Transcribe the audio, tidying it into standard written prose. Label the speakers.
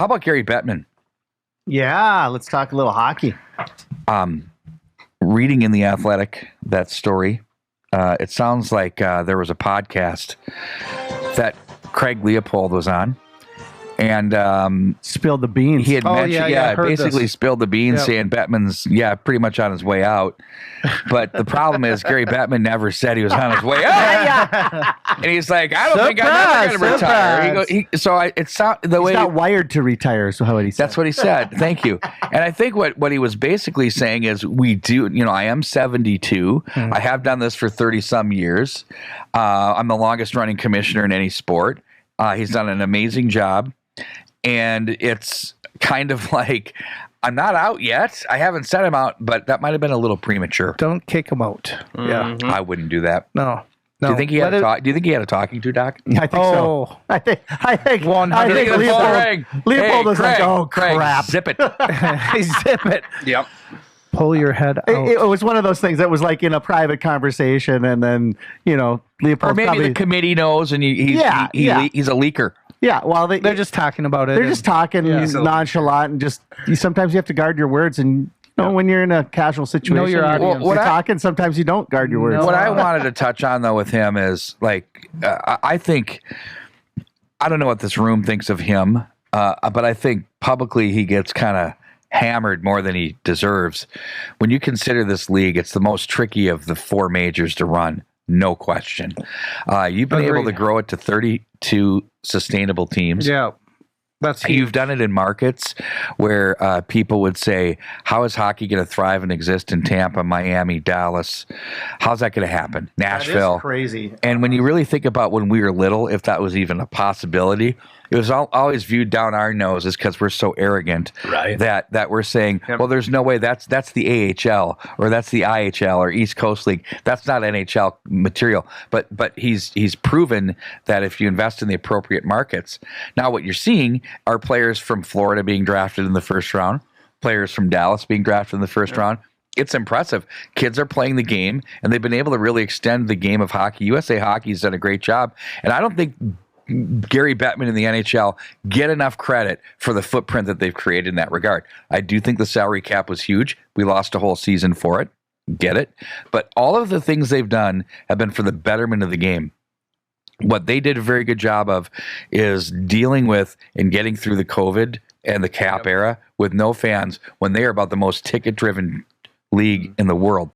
Speaker 1: How about Gary Bettman?
Speaker 2: Yeah, let's talk a little hockey.
Speaker 1: Reading in The Athletic, that story, it sounds like there was a podcast that Craig Leopold was on. And
Speaker 2: spilled the beans.
Speaker 1: He had mentioned, basically
Speaker 3: this.
Speaker 1: spilled the beans,
Speaker 3: Yep.
Speaker 1: saying Bettman's, pretty much on his way out. But the problem is, Gary Bettman never said he was on his way out. And he's like, I don't think I'm ever going to retire.
Speaker 2: He's not wired to retire, so how would he say?
Speaker 1: That's what he said. Thank you. And I think what he was basically saying is, we do, I am 72. I have done this for 30 some years. I'm the longest running commissioner in any sport. He's done an amazing job. And it's kind of like, I'm not out yet. I haven't set him out, but that might have been a little premature.
Speaker 3: Don't kick him out. Yeah.
Speaker 1: I wouldn't do that.
Speaker 3: No.
Speaker 1: Do you think he had a talking to, Doc?
Speaker 2: I think so. I think
Speaker 3: 100%.
Speaker 2: Leopold was
Speaker 1: Craig,
Speaker 2: like, oh,
Speaker 1: Craig,
Speaker 2: crap.
Speaker 1: zip it.
Speaker 3: Zip it.
Speaker 1: Yep.
Speaker 3: Pull your head out.
Speaker 2: It was one of those things that was like in a private conversation, and then, Leopold
Speaker 1: Or maybe
Speaker 2: probably,
Speaker 1: the committee knows, and he's a leaker.
Speaker 2: Yeah, well,
Speaker 3: they're just talking about it.
Speaker 2: They're just talking nonchalant, and just sometimes you have to guard your words. And when you're in a casual situation,
Speaker 3: Know your audience.
Speaker 2: you're talking. Sometimes you don't guard your words.
Speaker 1: What I wanted to touch on though with him is I think, I don't know what this room thinks of him, but I think publicly he gets kind of hammered more than he deserves. When you consider this league, it's the most tricky of the four majors to run. No question. You've been able to grow it to 32 sustainable teams.
Speaker 3: Yeah. That's huge.
Speaker 1: You've done it in markets where people would say, how is hockey going to thrive and exist in Tampa, Miami, Dallas? How's that going to happen? Nashville.
Speaker 2: That is crazy.
Speaker 1: And when you really think about when we were little, if that was even a possibility, it was always viewed down our noses because we're so arrogant,
Speaker 4: right?
Speaker 1: That we're saying, well, there's no way that's the AHL or that's the IHL or East Coast League. That's not NHL material. But he's proven that if you invest in the appropriate markets. Now what you're seeing are players from Florida being drafted in the first round, players from Dallas being drafted in the first round. It's impressive. Kids are playing the game, and they've been able to really extend the game of hockey. USA Hockey's done a great job, and I don't think Gary Bettman and the NHL get enough credit for the footprint that they've created in that regard. I do think the salary cap was huge. We lost a whole season for it. Get it? But all of the things they've done have been for the betterment of the game. What they did a very good job of is dealing with and getting through the COVID and the cap era with no fans when they are about the most ticket-driven league in the world.